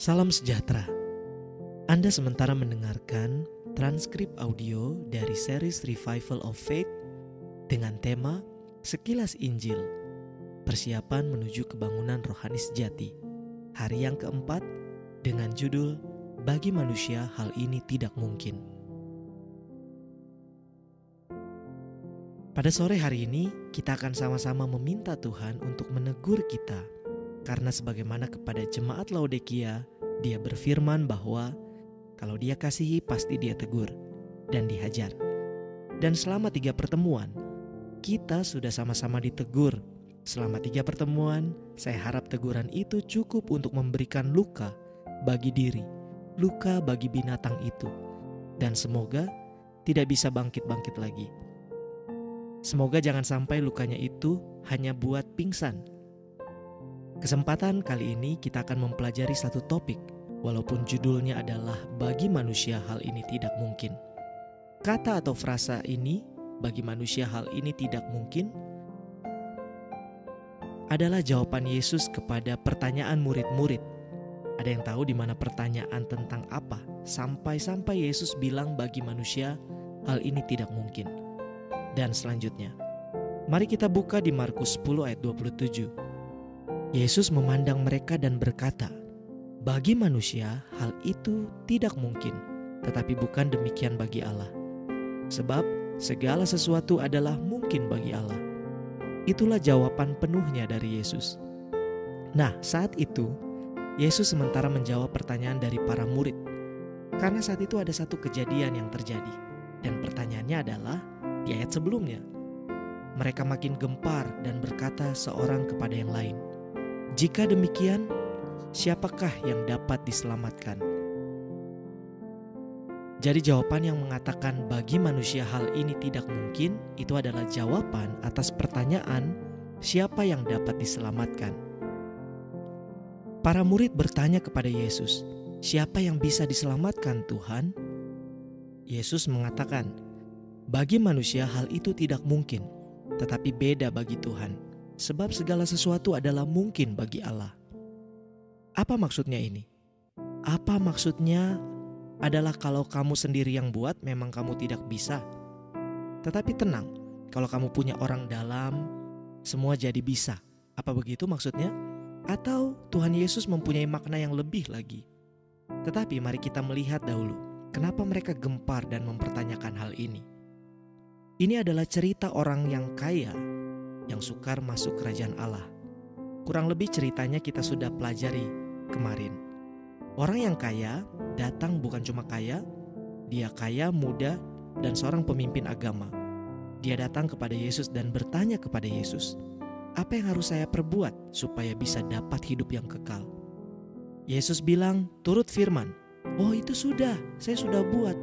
Salam sejahtera. Anda sementara mendengarkan transkrip audio dari series Revival of Faith dengan tema Sekilas Injil, persiapan menuju kebangunan rohani sejati. Hari yang keempat dengan judul Bagi Manusia Hal Ini Tidak Mungkin. Pada sore hari ini kita akan sama-sama meminta Tuhan untuk menegur kita. Karena sebagaimana kepada jemaat Laodikia, Dia berfirman bahwa kalau Dia kasihi pasti Dia tegur dan dihajar. Dan selama 3 pertemuan, kita sudah sama-sama ditegur. Selama 3 pertemuan, saya harap teguran itu cukup untuk memberikan luka bagi diri, luka bagi binatang itu. Dan semoga tidak bisa bangkit-bangkit lagi. Semoga jangan sampai lukanya itu hanya buat pingsan. Kesempatan kali ini kita akan mempelajari satu topik, walaupun judulnya adalah bagi manusia hal ini tidak mungkin. Kata atau frasa ini, bagi manusia hal ini tidak mungkin, adalah jawaban Yesus kepada pertanyaan murid-murid. Ada yang tahu di mana pertanyaan tentang apa? Sampai-sampai Yesus bilang bagi manusia hal ini tidak mungkin. Dan selanjutnya, mari kita buka di Markus 10 ayat 27. Yesus memandang mereka dan berkata, bagi manusia hal itu tidak mungkin, tetapi bukan demikian bagi Allah. Sebab segala sesuatu adalah mungkin bagi Allah. Itulah jawaban penuhnya dari Yesus. Nah, saat itu Yesus sementara menjawab pertanyaan dari para murid. Karena saat itu ada satu kejadian yang terjadi. Dan pertanyaannya adalah di ayat sebelumnya. Mereka makin gempar dan berkata seorang kepada yang lain, jika demikian, siapakah yang dapat diselamatkan? Jadi jawaban yang mengatakan bagi manusia hal ini tidak mungkin, itu adalah jawaban atas pertanyaan siapa yang dapat diselamatkan. Para murid bertanya kepada Yesus, siapa yang bisa diselamatkan Tuhan? Yesus mengatakan, bagi manusia hal itu tidak mungkin, tetapi beda bagi Tuhan. Sebab segala sesuatu adalah mungkin bagi Allah. Apa maksudnya ini? Apa maksudnya adalah kalau kamu sendiri yang buat memang kamu tidak bisa. Tetapi tenang, kalau kamu punya orang dalam, semua jadi bisa. Apa begitu maksudnya? Atau Tuhan Yesus mempunyai makna yang lebih lagi? Tetapi mari kita melihat dahulu, kenapa mereka gempar dan mempertanyakan hal ini. Ini adalah cerita orang yang kaya yang sukar masuk kerajaan Allah. Kurang lebih ceritanya kita sudah pelajari kemarin. Orang yang kaya datang bukan cuma kaya, dia kaya, muda, dan seorang pemimpin agama. Dia datang kepada Yesus dan bertanya kepada Yesus, apa yang harus saya perbuat supaya bisa dapat hidup yang kekal? Yesus bilang, turut firman. Oh, itu sudah, saya sudah buat.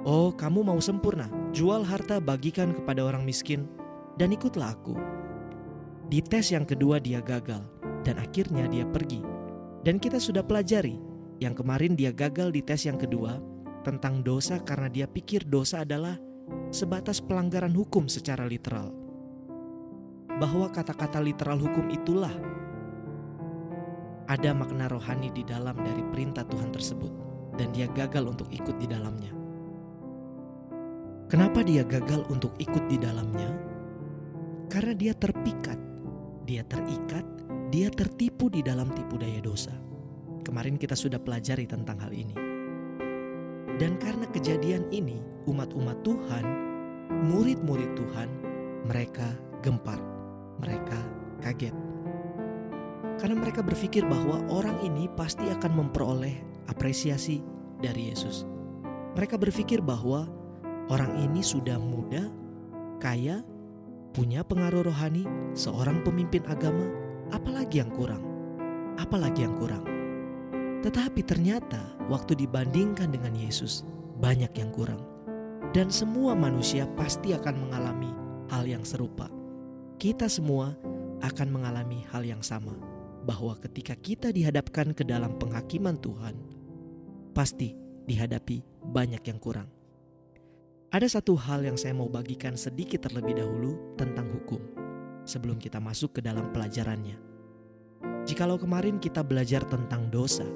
Oh, kamu mau sempurna, jual harta bagikan kepada orang miskin, dan ikutlah aku. Di tes yang kedua dia gagal, dan akhirnya dia pergi. Dan kita sudah pelajari, yang kemarin dia gagal di tes yang kedua, tentang dosa karena dia pikir dosa adalah sebatas pelanggaran hukum secara literal. Bahwa kata-kata literal hukum itulah ada makna rohani di dalam dari perintah Tuhan tersebut, dan dia gagal untuk ikut di dalamnya. Kenapa dia gagal untuk ikut di dalamnya? Karena dia terpikat, dia terikat, dia tertipu di dalam tipu daya dosa. Kemarin kita sudah pelajari tentang hal ini. Dan karena kejadian ini, umat-umat Tuhan, murid-murid Tuhan, mereka gempar, mereka kaget. Karena mereka berpikir bahwa orang ini pasti akan memperoleh apresiasi dari Yesus. Mereka berpikir bahwa orang ini sudah muda, kaya, punya pengaruh rohani, seorang pemimpin agama, apalagi yang kurang? Apalagi yang kurang? Tetapi ternyata waktu dibandingkan dengan Yesus, banyak yang kurang. Dan semua manusia pasti akan mengalami hal yang serupa. Kita semua akan mengalami hal yang sama. Bahwa ketika kita dihadapkan ke dalam penghakiman Tuhan, pasti dihadapi banyak yang kurang. Ada satu hal yang saya mau bagikan sedikit terlebih dahulu tentang hukum, sebelum kita masuk ke dalam pelajarannya. Jikalau kemarin kita belajar tentang dosa,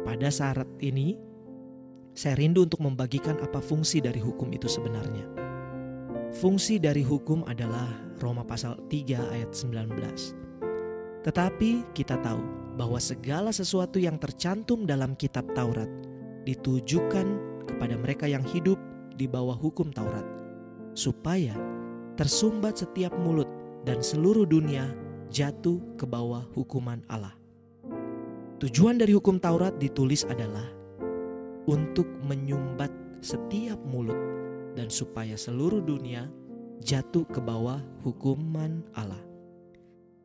Pada saat ini, saya rindu untuk membagikan apa fungsi dari hukum itu sebenarnya. Fungsi dari hukum adalah Roma pasal 3 ayat 19. Tetapi kita tahu bahwa segala sesuatu yang tercantum dalam kitab Taurat ditujukan kepada mereka yang hidup di bawah hukum Taurat, supaya tersumbat setiap mulut dan seluruh dunia jatuh ke bawah hukuman Allah. Tujuan dari hukum Taurat ditulis adalah untuk menyumbat setiap mulut dan supaya seluruh dunia jatuh ke bawah hukuman Allah.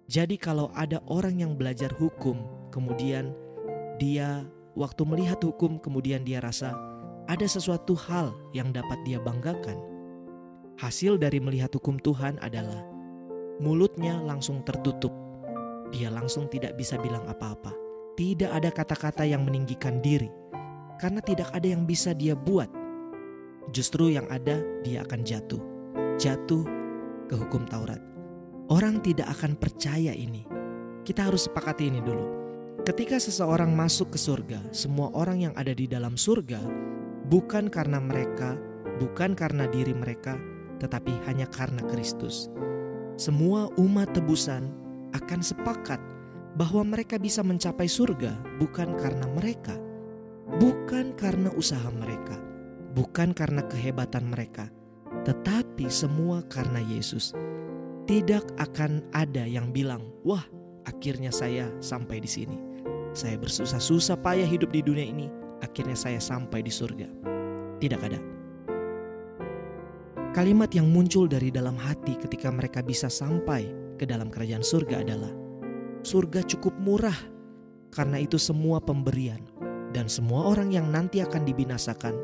Jadi kalau ada orang yang belajar hukum, kemudian dia waktu melihat hukum, kemudian dia rasa ada sesuatu hal yang dapat dia banggakan. Hasil dari melihat hukum Tuhan adalah mulutnya langsung tertutup. Dia langsung tidak bisa bilang apa-apa. Tidak ada kata-kata yang meninggikan diri, karena tidak ada yang bisa dia buat. Justru yang ada, dia akan jatuh ke hukum Taurat. Orang tidak akan percaya ini. Kita harus sepakati ini dulu. Ketika seseorang masuk ke surga, semua orang yang ada di dalam surga bukan karena mereka, bukan karena diri mereka, tetapi hanya karena Kristus. Semua umat tebusan akan sepakat bahwa mereka bisa mencapai surga bukan karena mereka, bukan karena usaha mereka, bukan karena kehebatan mereka, tetapi semua karena Yesus. Tidak akan ada yang bilang, "Wah, akhirnya saya sampai di sini. Saya bersusah-susah payah hidup di dunia ini, akhirnya saya sampai di surga." Tidak ada. Kalimat yang muncul dari dalam hati ketika mereka bisa sampai ke dalam kerajaan surga adalah, surga cukup murah, karena itu semua pemberian. Dan semua orang yang nanti akan dibinasakan,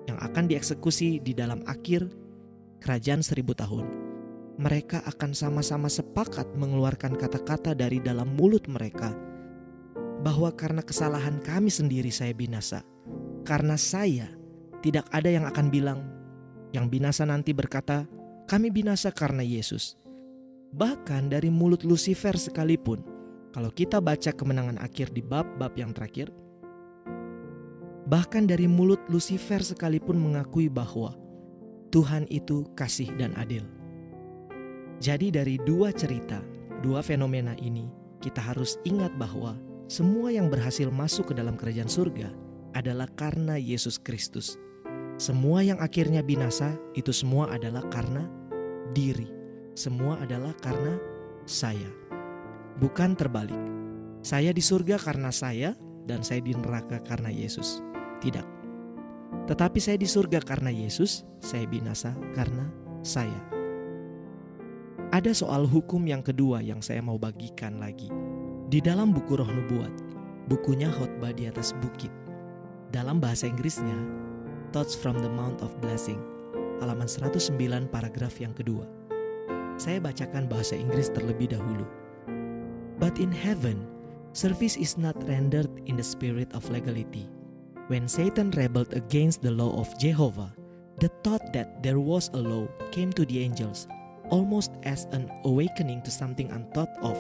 yang akan dieksekusi di dalam akhir kerajaan 1000 tahun, mereka akan sama-sama sepakat mengeluarkan kata-kata dari dalam mulut mereka, bahwa karena kesalahan kami sendiri saya binasa. Karena saya, tidak ada yang akan bilang, yang binasa nanti berkata, kami binasa karena Yesus. Bahkan dari mulut Lucifer sekalipun, kalau kita baca Kemenangan Akhir di bab-bab yang terakhir, bahkan dari mulut Lucifer sekalipun mengakui bahwa Tuhan itu kasih dan adil. Jadi dari dua cerita, dua fenomena ini, kita harus ingat bahwa semua yang berhasil masuk ke dalam kerajaan surga adalah karena Yesus Kristus. Semua yang akhirnya binasa itu semua adalah karena diri. Semua adalah karena saya. Bukan terbalik. Saya di surga karena saya dan saya di neraka karena Yesus. Tidak. Tetapi saya di surga karena Yesus, saya binasa karena saya. Ada soal hukum yang kedua yang saya mau bagikan lagi. Di dalam buku Roh Nubuat, bukunya Khotbah di atas Bukit. Dalam bahasa Inggrisnya, Thoughts from the Mount of Blessing, halaman 109 paragraf yang kedua. Saya bacakan bahasa Inggris terlebih dahulu. But in heaven, service is not rendered in the spirit of legality. When Satan rebelled against the law of Jehovah, the thought that there was a law came to the angels, almost as an awakening to something unthought of.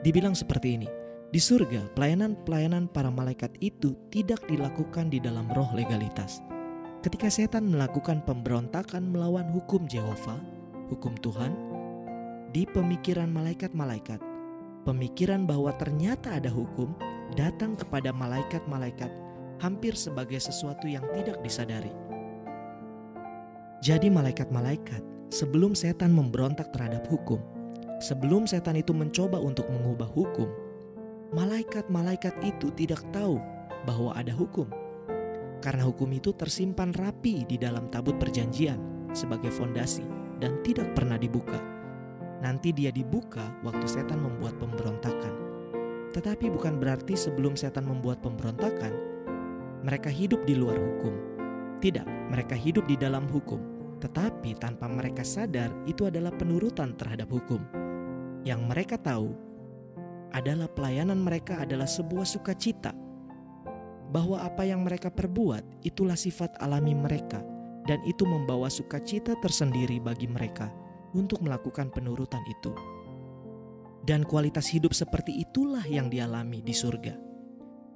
Dibilang seperti ini, di surga pelayanan-pelayanan para malaikat itu tidak dilakukan di dalam roh legalitas. Ketika setan melakukan pemberontakan melawan hukum Jehovah, hukum Tuhan, di pemikiran malaikat-malaikat, pemikiran bahwa ternyata ada hukum datang kepada malaikat-malaikat hampir sebagai sesuatu yang tidak disadari. Jadi malaikat-malaikat, sebelum setan memberontak terhadap hukum, sebelum setan itu mencoba untuk mengubah hukum, malaikat-malaikat itu tidak tahu bahwa ada hukum. Karena hukum itu tersimpan rapi di dalam tabut perjanjian sebagai fondasi dan tidak pernah dibuka. Nanti dia dibuka waktu setan membuat pemberontakan. Tetapi bukan berarti sebelum setan membuat pemberontakan, mereka hidup di luar hukum. Tidak, mereka hidup di dalam hukum. Tetapi tanpa mereka sadar itu adalah penurutan terhadap hukum. Yang mereka tahu adalah pelayanan mereka adalah sebuah sukacita. Bahwa apa yang mereka perbuat itulah sifat alami mereka. Dan itu membawa sukacita tersendiri bagi mereka untuk melakukan penurutan itu. Dan kualitas hidup seperti itulah yang dialami di surga.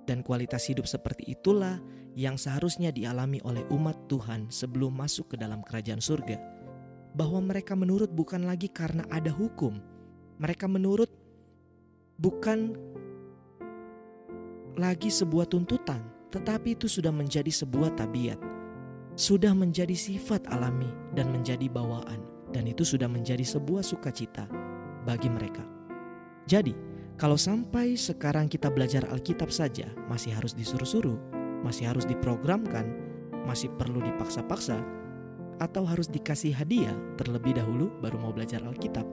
Dan kualitas hidup seperti itulah yang seharusnya dialami oleh umat Tuhan sebelum masuk ke dalam kerajaan surga. Bahwa mereka menurut bukan lagi karena ada hukum. Mereka menurut bukan lagi sebuah tuntutan, tetapi itu sudah menjadi sebuah tabiat. Sudah menjadi sifat alami dan menjadi bawaan. Dan itu sudah menjadi sebuah sukacita bagi mereka. Jadi, kalau sampai sekarang kita belajar Alkitab saja masih harus disuruh-suruh, masih harus diprogramkan, masih perlu dipaksa-paksa, atau harus dikasih hadiah terlebih dahulu baru mau belajar Alkitab,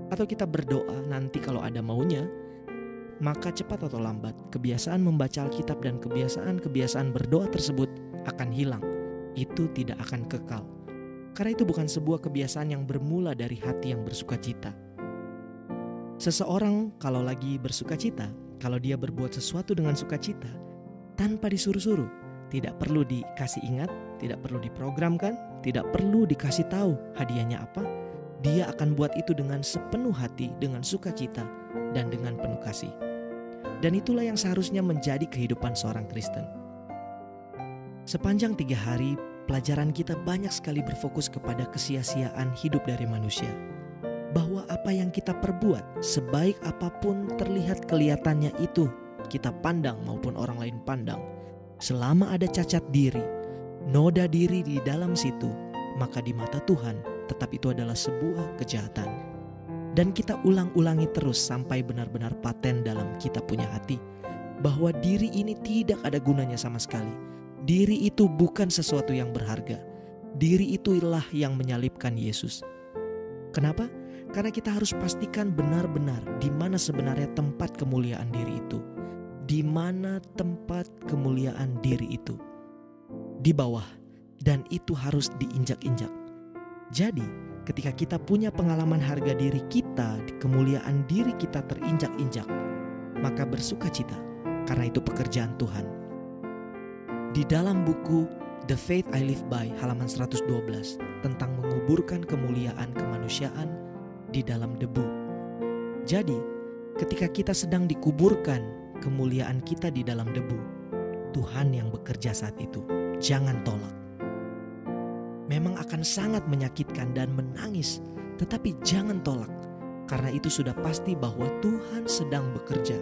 atau kita berdoa nanti kalau ada maunya, maka cepat atau lambat kebiasaan membaca Alkitab dan kebiasaan berdoa tersebut akan hilang. Itu tidak akan kekal. Karena itu bukan sebuah kebiasaan yang bermula dari hati yang bersukacita. Seseorang kalau lagi bersukacita, kalau dia berbuat sesuatu dengan sukacita, tanpa disuruh-suruh, tidak perlu dikasih ingat, tidak perlu diprogramkan, tidak perlu dikasih tahu hadiahnya apa, dia akan buat itu dengan sepenuh hati, dengan sukacita, dan dengan penuh kasih. Dan itulah yang seharusnya menjadi kehidupan seorang Kristen. Sepanjang 3 hari, pelajaran kita banyak sekali berfokus kepada kesia-siaan hidup dari manusia. Bahwa apa yang kita perbuat, sebaik apapun terlihat kelihatannya itu, kita pandang maupun orang lain pandang, selama ada cacat diri, noda diri di dalam situ, maka di mata Tuhan tetap itu adalah sebuah kejahatan. Dan kita ulang-ulangi terus sampai benar-benar paten dalam kita punya hati, bahwa diri ini tidak ada gunanya sama sekali. Diri itu bukan sesuatu yang berharga. Diri itulah yang menyalibkan Yesus. Kenapa? Karena kita harus pastikan benar-benar di mana sebenarnya tempat kemuliaan diri itu. Di mana tempat kemuliaan diri itu? Di bawah, dan itu harus diinjak-injak. Jadi, ketika kita punya pengalaman harga diri kita, kemuliaan diri kita terinjak-injak, maka bersukacita, karena itu pekerjaan Tuhan. Di dalam buku The Faith I Live By halaman 112 tentang menguburkan kemuliaan kemanusiaan di dalam debu. Jadi, ketika kita sedang dikuburkan kemuliaan kita di dalam debu, Tuhan yang bekerja saat itu. Jangan tolak. Memang akan sangat menyakitkan dan menangis, tetapi jangan tolak, karena itu sudah pasti bahwa Tuhan sedang bekerja.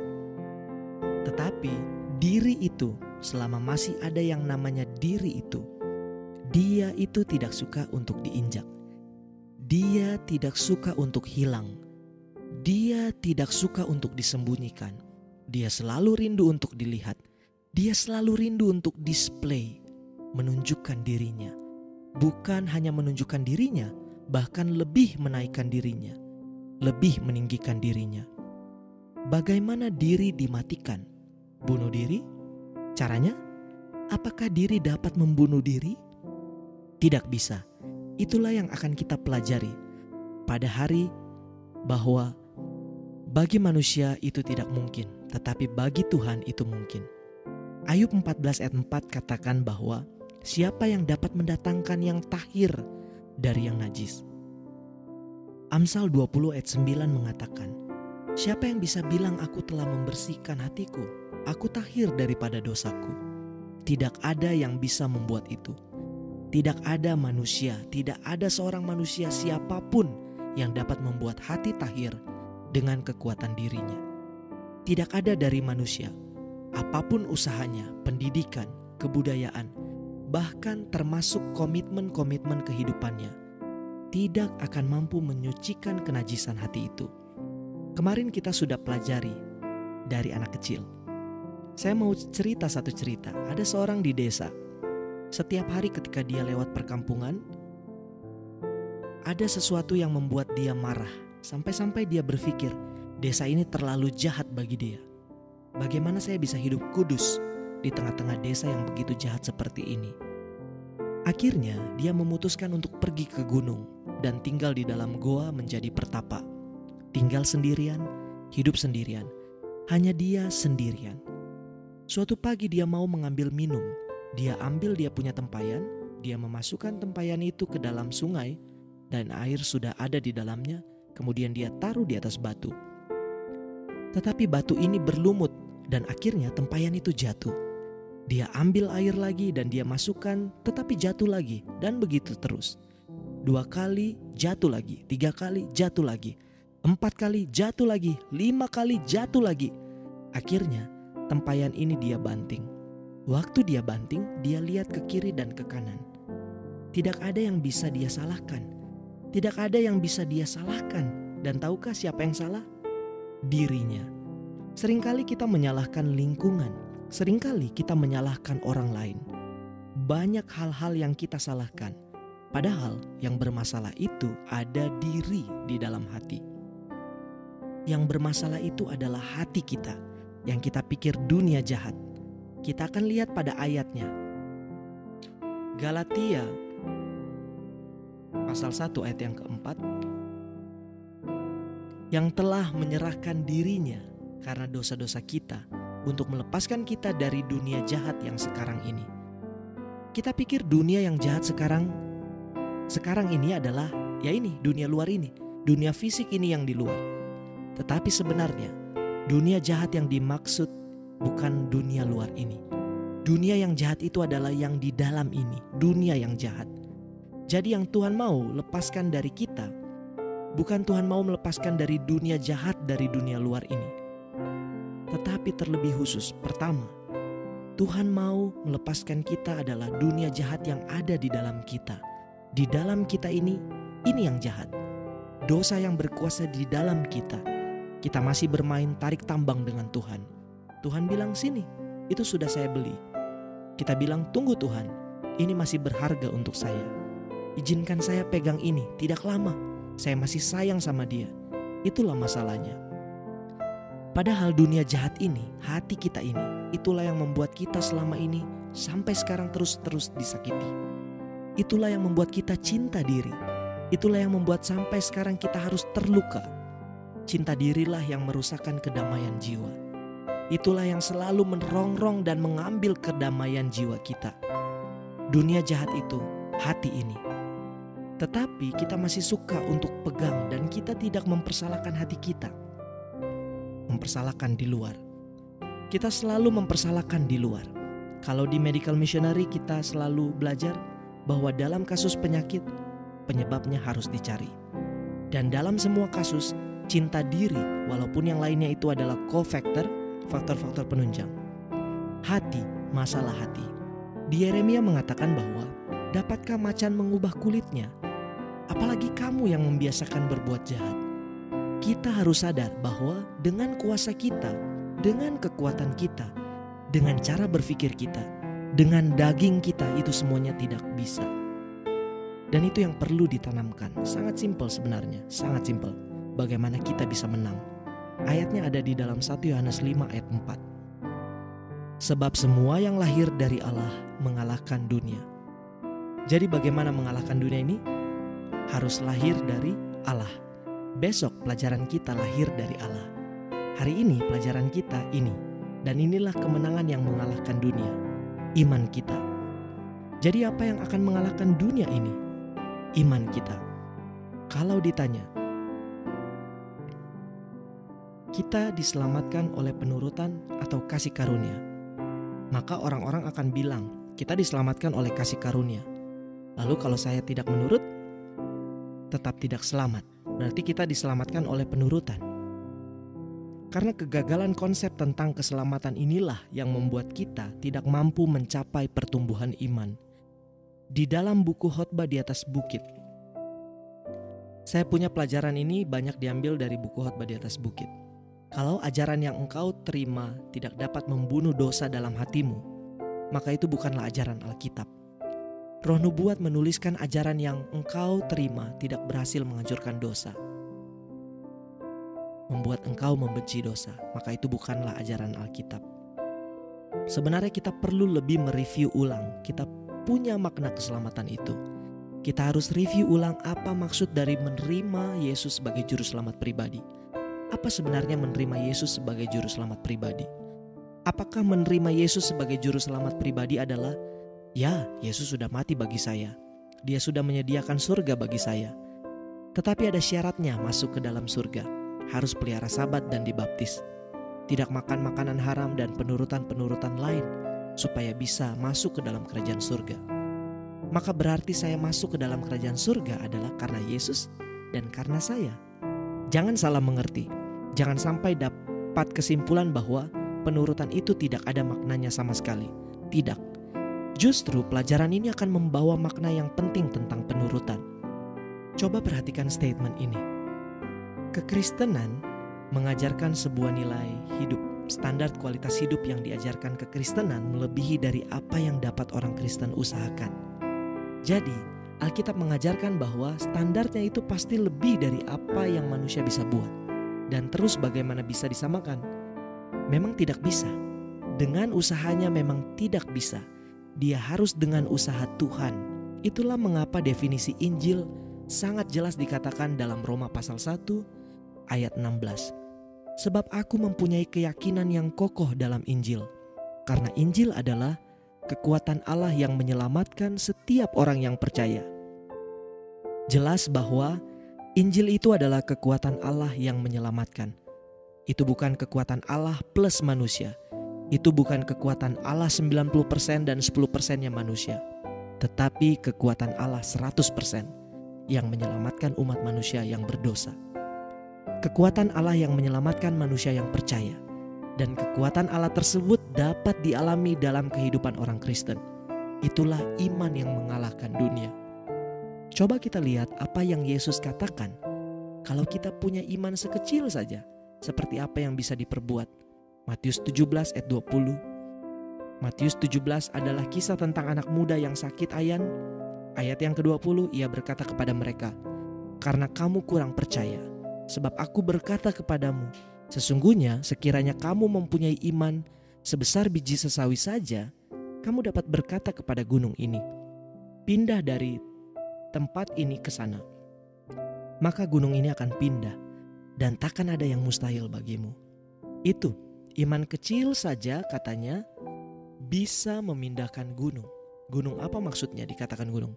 Tetapi diri itu, selama masih ada yang namanya diri itu, dia itu tidak suka untuk diinjak. Dia tidak suka untuk hilang. Dia tidak suka untuk disembunyikan. Dia selalu rindu untuk dilihat. Dia selalu rindu untuk display, menunjukkan dirinya. Bukan hanya menunjukkan dirinya, bahkan lebih menaikkan dirinya, lebih meninggikan dirinya. Bagaimana diri dimatikan? Bunuh diri? Caranya? Apakah diri dapat membunuh diri? Tidak bisa. Itulah yang akan kita pelajari pada hari bahwa bagi manusia itu tidak mungkin, tetapi bagi Tuhan itu mungkin. Ayub 14 ayat 4 katakan bahwa siapa yang dapat mendatangkan yang tahir dari yang najis? Amsal 20 ayat 9 mengatakan, siapa yang bisa bilang aku telah membersihkan hatiku? Aku tahir daripada dosaku. Tidak ada yang bisa membuat itu. Tidak ada manusia, tidak ada seorang manusia siapapun yang dapat membuat hati tahir dengan kekuatan dirinya. Tidak ada dari manusia, apapun usahanya, pendidikan, kebudayaan, bahkan termasuk komitmen-komitmen kehidupannya, tidak akan mampu menyucikan kenajisan hati itu. Kemarin kita sudah pelajari dari anak kecil. Saya mau cerita satu cerita. Ada seorang di desa. Setiap hari ketika dia lewat perkampungan, ada sesuatu yang membuat dia marah. Sampai-sampai dia berpikir, desa ini terlalu jahat bagi dia. Bagaimana saya bisa hidup kudus di tengah-tengah desa yang begitu jahat seperti ini? Akhirnya dia memutuskan untuk pergi ke gunung dan tinggal di dalam goa menjadi pertapa. Tinggal sendirian, hidup sendirian. Hanya dia sendirian. Suatu pagi dia mau mengambil minum. Dia ambil dia punya tempayan, dia memasukkan tempayan itu ke dalam sungai dan air sudah ada di dalamnya, kemudian dia taruh di atas batu. Tetapi batu ini berlumut Dan akhirnya tempayan itu jatuh. Dia ambil air lagi dan dia masukkan, tetapi jatuh lagi, dan begitu terus. 2 kali jatuh lagi, 3 kali jatuh lagi, 4 kali jatuh lagi, 5 kali jatuh lagi. Akhirnya tempayan ini dia banting. Waktu dia banting, dia lihat ke kiri dan ke kanan. Tidak ada yang bisa dia salahkan. Tidak ada yang bisa dia salahkan. Dan tahukah siapa yang salah? Dirinya. Seringkali kita menyalahkan lingkungan. Seringkali kita menyalahkan orang lain. Banyak hal-hal yang kita salahkan. Padahal yang bermasalah itu ada diri di dalam hati. Yang bermasalah itu adalah hati kita. Yang kita pikir dunia jahat. Kita akan lihat pada ayatnya. Galatia pasal 1 ayat yang keempat. Yang telah menyerahkan dirinya karena dosa-dosa kita untuk melepaskan kita dari dunia jahat yang sekarang ini. Kita pikir dunia yang jahat sekarang ini adalah dunia luar ini, dunia fisik ini yang di luar. Tetapi sebenarnya dunia jahat yang dimaksud bukan dunia luar ini. Dunia yang jahat itu adalah yang di dalam ini, dunia yang jahat. Jadi yang Tuhan mau lepaskan dari kita, bukan Tuhan mau melepaskan dari dunia jahat dari dunia luar ini. Tetapi terlebih khusus, pertama, Tuhan mau melepaskan kita adalah dunia jahat yang ada di dalam kita. Di dalam kita ini yang jahat. Dosa yang berkuasa di dalam kita. Kita masih bermain tarik tambang dengan Tuhan. Tuhan bilang, sini, itu sudah saya beli. Kita bilang, tunggu Tuhan, ini masih berharga untuk saya. Izinkan saya pegang ini, tidak lama. Saya masih sayang sama dia. Itulah masalahnya. Padahal dunia jahat ini, hati kita ini, itulah yang membuat kita selama ini sampai sekarang terus disakiti. Itulah yang membuat kita cinta diri. Itulah yang membuat sampai sekarang kita harus terluka. Cinta dirilah yang merusakkan kedamaian jiwa. Itulah yang selalu merongrong dan mengambil kedamaian jiwa kita. Dunia jahat itu, hati ini. Tetapi kita masih suka untuk pegang dan kita tidak mempersalahkan hati kita. Mempersalahkan di luar. Kita selalu mempersalahkan di luar. Kalau di medical missionary kita selalu belajar bahwa dalam kasus penyakit, penyebabnya harus dicari. Dan dalam semua kasus, cinta diri walaupun yang lainnya itu adalah cofactor, faktor-faktor penunjang. Hati, masalah hati. Di Yeremia mengatakan bahwa dapatkah macan mengubah kulitnya? Apalagi kamu yang membiasakan berbuat jahat. Kita harus sadar bahwa dengan kuasa kita, dengan kekuatan kita, dengan cara berpikir kita, dengan daging kita itu semuanya tidak bisa. Dan itu yang perlu ditanamkan. Sangat simpel sebenarnya, sangat simpel. Bagaimana kita bisa menang. Ayatnya ada di dalam 1 Yohanes 5 ayat 4. Sebab semua yang lahir dari Allah mengalahkan dunia. Jadi bagaimana mengalahkan dunia ini? Harus lahir dari Allah. Besok pelajaran kita lahir dari Allah. Hari ini pelajaran kita ini. Dan inilah kemenangan yang mengalahkan dunia. Iman kita. Jadi apa yang akan mengalahkan dunia ini? Iman kita. Kalau ditanya, kita diselamatkan oleh penurutan atau kasih karunia, maka orang-orang akan bilang, kita diselamatkan oleh kasih karunia. Lalu kalau saya tidak menurut, tetap tidak selamat. Berarti kita diselamatkan oleh penurutan. Karena kegagalan konsep tentang keselamatan inilah yang membuat kita tidak mampu mencapai pertumbuhan iman. Di dalam buku Khotbah di atas Bukit, saya punya pelajaran ini banyak diambil dari buku Khotbah di atas Bukit. Kalau ajaran yang engkau terima tidak dapat membunuh dosa dalam hatimu, maka itu bukanlah ajaran Alkitab. Roh Nubuat menuliskan ajaran yang engkau terima tidak berhasil menghancurkan dosa, membuat engkau membenci dosa, maka itu bukanlah ajaran Alkitab. Sebenarnya kita perlu lebih mereview ulang. Kita punya makna keselamatan itu. Kita harus review ulang apa maksud dari menerima Yesus sebagai juru selamat pribadi. Apa sebenarnya menerima Yesus sebagai juru selamat pribadi? Apakah menerima Yesus sebagai juru selamat pribadi adalah, ya, Yesus sudah mati bagi saya. Dia sudah menyediakan surga bagi saya. Tetapi ada syaratnya masuk ke dalam surga. Harus pelihara sabat dan dibaptis. tidak makan makanan haram dan penurutan-penurutan lain supaya bisa masuk ke dalam kerajaan surga. Maka berarti saya masuk ke dalam kerajaan surga adalah karena Yesus dan karena saya. Jangan salah mengerti. Jangan sampai dapat kesimpulan bahwa penurutan itu tidak ada maknanya sama sekali. Tidak. Justru pelajaran ini akan membawa makna yang penting tentang penurutan. Coba perhatikan statement ini. Kekristenan mengajarkan sebuah nilai hidup. Standar kualitas hidup yang diajarkan kekristenan melebihi dari apa yang dapat orang Kristen usahakan. Jadi, Alkitab mengajarkan bahwa standarnya itu pasti lebih dari apa yang manusia bisa buat. Dan terus bagaimana bisa disamakan? Memang tidak bisa. Dengan usahanya memang tidak bisa. Dia harus dengan usaha Tuhan. Itulah mengapa definisi Injil sangat jelas dikatakan dalam Roma pasal 1 ayat 16. Sebab aku mempunyai keyakinan yang kokoh dalam Injil. Karena Injil adalah kekuatan Allah yang menyelamatkan setiap orang yang percaya. Jelas bahwa Injil itu adalah kekuatan Allah yang menyelamatkan. Itu bukan kekuatan Allah plus manusia. Itu bukan kekuatan Allah 90% dan 10%-nya manusia. Tetapi kekuatan Allah 100% yang menyelamatkan umat manusia yang berdosa. Kekuatan Allah yang menyelamatkan manusia yang percaya. Dan kekuatan Allah tersebut dapat dialami dalam kehidupan orang Kristen. Itulah iman yang mengalahkan dunia. Coba kita lihat apa yang Yesus katakan. Kalau kita punya iman sekecil saja, seperti apa yang bisa diperbuat. Matius 17 ayat 20. Matius 17 adalah kisah tentang anak muda yang sakit ayan. Ayat yang ke-20, ia berkata kepada mereka, "Karena kamu kurang percaya, sebab aku berkata kepadamu, sesungguhnya sekiranya kamu mempunyai iman sebesar biji sesawi saja, kamu dapat berkata kepada gunung ini, pindah dari tempat ini ke sana. Maka gunung ini akan pindah dan takkan ada yang mustahil bagimu." Itu, iman kecil saja katanya bisa memindahkan gunung. Gunung apa maksudnya dikatakan gunung?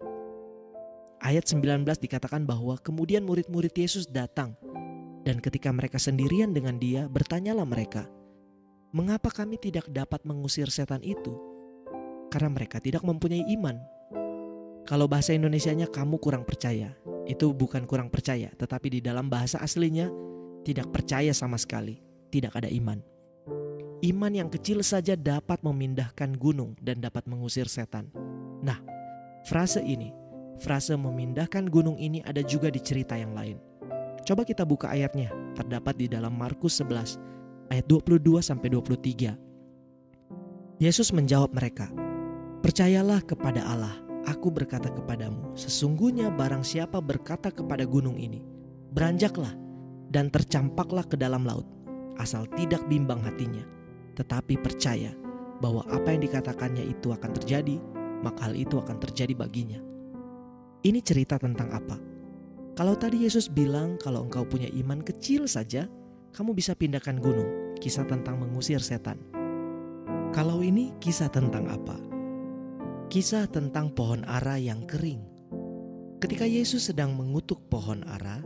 Ayat 19 dikatakan bahwa kemudian murid-murid Yesus datang. Dan ketika mereka sendirian dengan dia, bertanyalah mereka, "Mengapa kami tidak dapat mengusir setan itu?" Karena mereka tidak mempunyai iman. Kalau bahasa Indonesianya kamu kurang percaya, itu bukan kurang percaya, tetapi di dalam bahasa aslinya tidak percaya sama sekali, tidak ada iman. Iman yang kecil saja dapat memindahkan gunung dan dapat mengusir setan. Nah, frase ini, frase memindahkan gunung ini ada juga di cerita yang lain. Coba kita buka ayatnya, terdapat di dalam Markus 11 ayat 22-23. Yesus menjawab mereka, "Percayalah kepada Allah, aku berkata kepadamu, sesungguhnya barang siapa berkata kepada gunung ini, beranjaklah dan tercampaklah ke dalam laut, asal tidak bimbang hatinya, tetapi percaya bahwa apa yang dikatakannya itu akan terjadi, maka hal itu akan terjadi baginya." Ini cerita tentang apa? Kalau tadi Yesus bilang kalau engkau punya iman kecil saja, kamu bisa pindahkan gunung. Kisah tentang mengusir setan. Kalau ini kisah tentang apa? Kisah tentang pohon ara yang kering. Ketika Yesus sedang mengutuk pohon ara,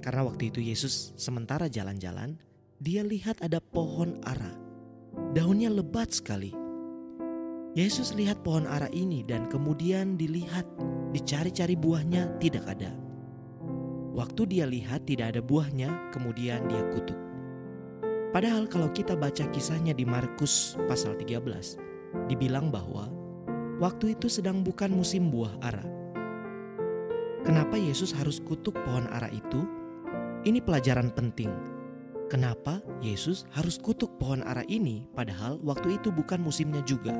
karena waktu itu Yesus sementara jalan-jalan, dia lihat ada pohon ara. Daunnya lebat sekali. Yesus lihat pohon ara ini dan kemudian dilihat, dicari-cari buahnya, tidak ada. Waktu dia lihat tidak ada buahnya, kemudian dia kutuk. Padahal kalau kita baca kisahnya di Markus pasal 13, dibilang bahwa waktu itu sedang bukan musim buah ara. Kenapa Yesus harus kutuk pohon ara itu? Ini pelajaran penting. Kenapa Yesus harus kutuk pohon ara ini padahal waktu itu bukan musimnya juga?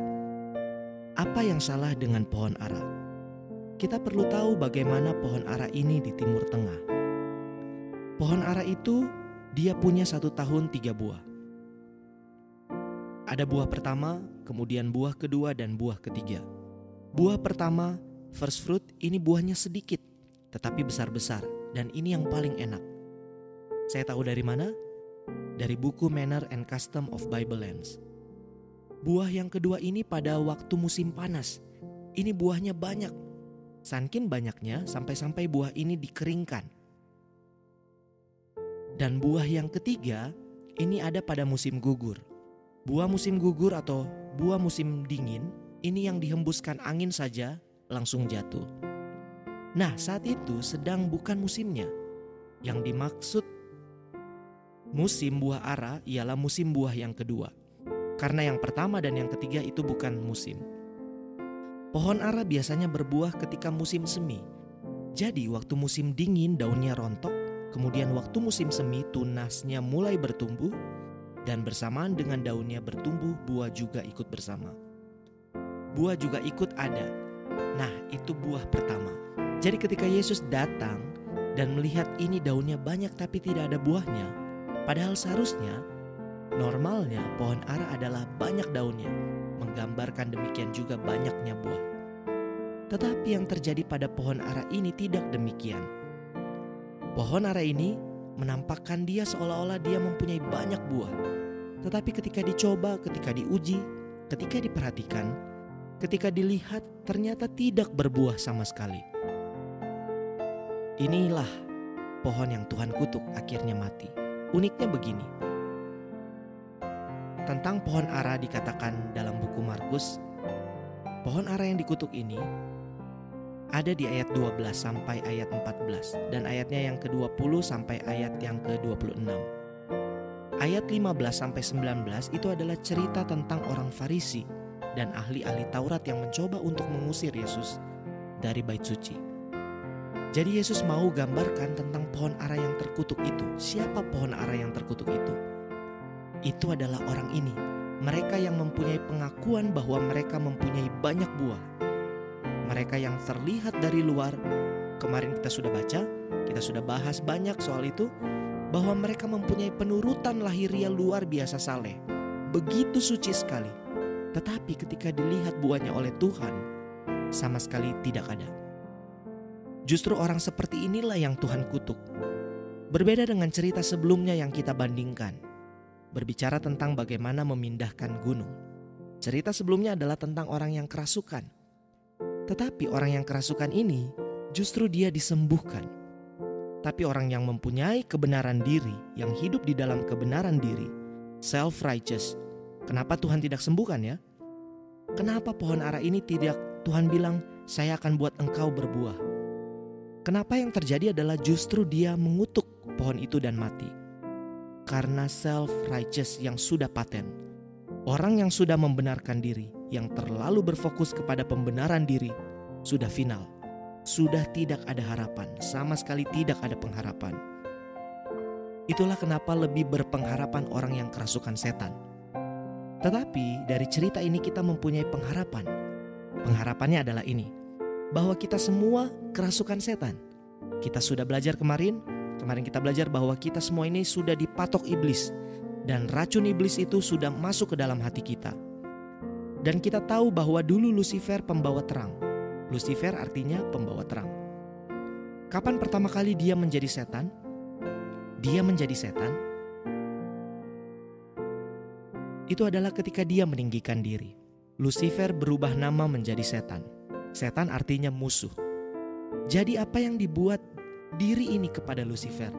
Apa yang salah dengan pohon ara? Kita perlu tahu bagaimana pohon ara ini di Timur Tengah. Pohon ara itu dia punya 1 tahun 3 buah. Ada buah pertama, kemudian buah kedua dan buah ketiga. Buah pertama, first fruit, ini buahnya sedikit tetapi besar-besar, dan ini yang paling enak. Saya tahu dari mana? Dari buku Manner and Custom of Bible Lands. Buah yang kedua ini pada waktu musim panas. Ini buahnya banyak. Saking banyaknya sampai-sampai buah ini dikeringkan. Dan buah yang ketiga, ini ada pada musim gugur. Buah musim gugur atau buah musim dingin, ini yang dihembuskan angin saja langsung jatuh. Nah, saat itu sedang bukan musimnya. Yang dimaksud musim buah ara ialah musim buah yang kedua. Karena yang pertama dan yang ketiga itu bukan musim. Pohon ara biasanya berbuah ketika musim semi. Jadi waktu musim dingin daunnya rontok, kemudian waktu musim semi tunasnya mulai bertumbuh, dan bersamaan dengan daunnya bertumbuh, buah juga ikut bersama. Buah juga ikut ada. Nah, itu buah pertama. Jadi ketika Yesus datang dan melihat ini daunnya banyak tapi tidak ada buahnya, padahal seharusnya normalnya pohon ara adalah banyak daunnya, menggambarkan demikian juga banyaknya buah. Tetapi yang terjadi pada pohon ara ini tidak demikian. Pohon ara ini menampakkan dia seolah-olah dia mempunyai banyak buah. Tetapi ketika dicoba, ketika diuji, ketika diperhatikan, ketika dilihat, ternyata tidak berbuah sama sekali. Inilah pohon yang Tuhan kutuk akhirnya mati. Uniknya begini. Tentang pohon ara dikatakan dalam buku Markus, pohon ara yang dikutuk ini ada di ayat 12 sampai ayat 14 dan ayatnya yang ke-20 sampai ayat yang ke-26. Ayat 15 sampai 19 itu adalah cerita tentang orang Farisi dan ahli-ahli Taurat yang mencoba untuk mengusir Yesus dari bait suci. Jadi Yesus mau gambarkan tentang pohon ara yang terkutuk itu. Siapa pohon ara yang terkutuk itu? Itu adalah orang ini. Mereka yang mempunyai pengakuan bahwa mereka mempunyai banyak buah. Mereka yang terlihat dari luar, kemarin kita sudah baca, kita sudah bahas banyak soal itu, bahwa mereka mempunyai penurutan lahiriah luar biasa saleh, begitu suci sekali. Tetapi ketika dilihat buahnya oleh Tuhan, sama sekali tidak ada. Justru orang seperti inilah yang Tuhan kutuk. Berbeda dengan cerita sebelumnya yang kita bandingkan, berbicara tentang bagaimana memindahkan gunung. Cerita sebelumnya adalah tentang orang yang kerasukan. Tetapi orang yang kerasukan ini justru dia disembuhkan. Tapi orang yang mempunyai kebenaran diri, yang hidup di dalam kebenaran diri, self-righteous, kenapa Tuhan tidak sembuhkan ya? Kenapa pohon ara ini tidak Tuhan bilang, saya akan buat engkau berbuah? Kenapa yang terjadi adalah justru dia mengutuk pohon itu dan mati? Karena self-righteous yang sudah paten. Orang yang sudah membenarkan diri, yang terlalu berfokus kepada pembenaran diri, sudah final. Sudah tidak ada harapan, sama sekali tidak ada pengharapan. Itulah kenapa lebih berpengharapan orang yang kerasukan setan. Tetapi dari cerita ini kita mempunyai pengharapan. Pengharapannya adalah ini, bahwa kita semua kerasukan setan. Kita sudah belajar kemarin kita belajar bahwa kita semua ini sudah dipatok iblis. Dan racun iblis itu sudah masuk ke dalam hati kita. Dan kita tahu bahwa dulu Lucifer pembawa terang. Lucifer artinya pembawa terang. Kapan pertama kali dia menjadi setan? Dia menjadi setan itu adalah ketika dia meninggikan diri. Lucifer berubah nama menjadi setan. Setan artinya musuh. Jadi apa yang dibuat diri ini kepada Lucifer?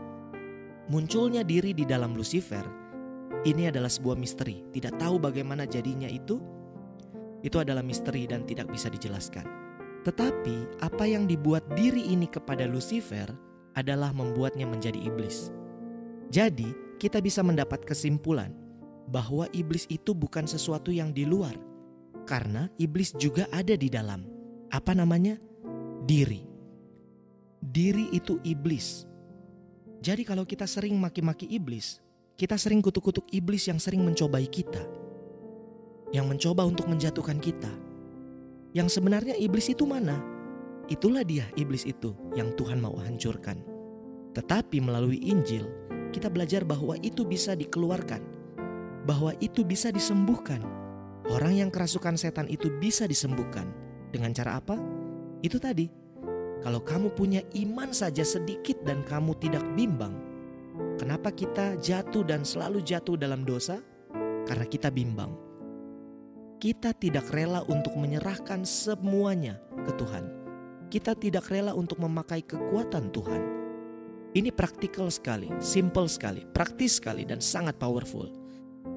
Munculnya diri di dalam Lucifer ini adalah sebuah misteri. Tidak tahu bagaimana jadinya itu adalah misteri dan tidak bisa dijelaskan. Tetapi apa yang dibuat diri ini kepada Lucifer adalah membuatnya menjadi iblis. Jadi kita bisa mendapat kesimpulan bahwa iblis itu bukan sesuatu yang di luar, karena iblis juga ada di dalam. Apa namanya? Diri. Diri itu iblis. Jadi kalau kita sering maki-maki iblis, kita sering kutuk-kutuk iblis yang sering mencobai kita, yang mencoba untuk menjatuhkan kita. Yang sebenarnya iblis itu mana? Itulah dia iblis itu yang Tuhan mau hancurkan. Tetapi melalui Injil, kita belajar bahwa itu bisa dikeluarkan, bahwa itu bisa disembuhkan. Orang yang kerasukan setan itu bisa disembuhkan. Dengan cara apa? Itu tadi, kalau kamu punya iman saja sedikit dan kamu tidak bimbang. Kenapa kita jatuh dan selalu jatuh dalam dosa? Karena kita bimbang. Kita tidak rela untuk menyerahkan semuanya ke Tuhan. Kita tidak rela untuk memakai kekuatan Tuhan. Ini praktikal sekali, simple sekali, praktis sekali, dan sangat powerful.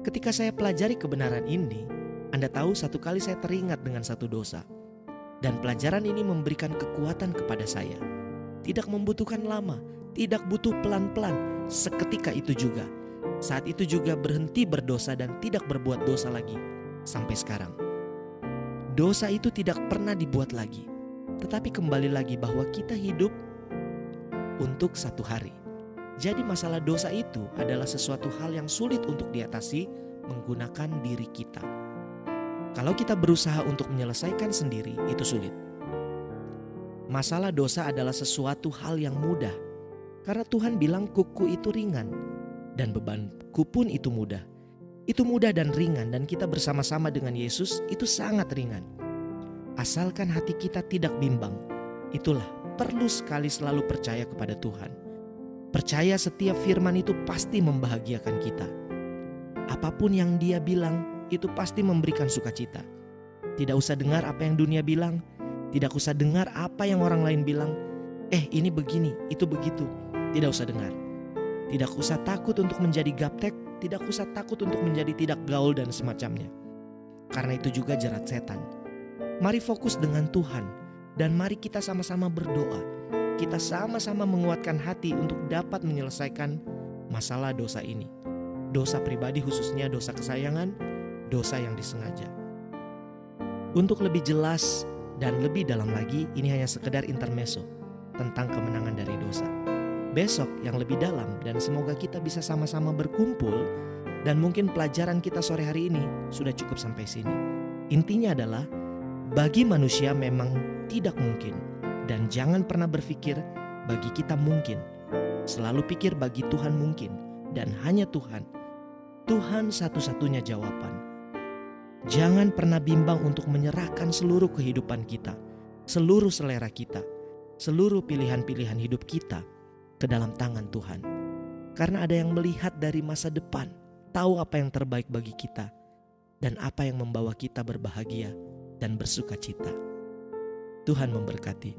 Ketika saya pelajari kebenaran ini, Anda tahu satu kali saya teringat dengan satu dosa. Dan pelajaran ini memberikan kekuatan kepada saya. Tidak membutuhkan lama, tidak butuh pelan-pelan, seketika itu juga. Saat itu juga berhenti berdosa dan tidak berbuat dosa lagi, sampai sekarang. Dosa itu tidak pernah dibuat lagi, tetapi kembali lagi bahwa kita hidup untuk satu hari. Jadi masalah dosa itu adalah sesuatu hal yang sulit untuk diatasi menggunakan diri kita. Kalau kita berusaha untuk menyelesaikan sendiri, itu sulit. Masalah dosa adalah sesuatu hal yang mudah, karena Tuhan bilang kuku itu ringan dan bebanku pun itu mudah. Itu mudah dan ringan, dan kita bersama-sama dengan Yesus itu sangat ringan. Asalkan hati kita tidak bimbang, itulah perlu sekali selalu percaya kepada Tuhan. Percaya setiap firman itu pasti membahagiakan kita. Apapun yang Dia bilang itu pasti memberikan sukacita. Tidak usah dengar apa yang dunia bilang, tidak usah dengar apa yang orang lain bilang. Ini begini, itu begitu. Tidak usah dengar. Tidak usah takut untuk menjadi gaptek, tidak usah takut untuk menjadi tidak gaul dan semacamnya. Karena itu juga jerat setan. Mari fokus dengan Tuhan. Dan mari kita sama-sama berdoa. Kita sama-sama menguatkan hati untuk dapat menyelesaikan masalah dosa ini. Dosa pribadi, khususnya dosa kesayangan, dosa yang disengaja. Untuk lebih jelas dan lebih dalam lagi, ini hanya sekedar intermezzo tentang kemenangan dari dosa. Besok yang lebih dalam, dan semoga kita bisa sama-sama berkumpul, dan mungkin pelajaran kita sore hari ini sudah cukup sampai sini. Intinya adalah bagi manusia memang tidak mungkin, dan jangan pernah berpikir bagi kita mungkin. Selalu pikir bagi Tuhan mungkin, dan hanya Tuhan. Tuhan satu-satunya jawaban. Jangan pernah bimbang untuk menyerahkan seluruh kehidupan kita, seluruh selera kita, seluruh pilihan-pilihan hidup kita ke dalam tangan Tuhan. Karena ada yang melihat dari masa depan, tahu apa yang terbaik bagi kita, dan apa yang membawa kita berbahagia dan bersuka cita. Tuhan memberkati.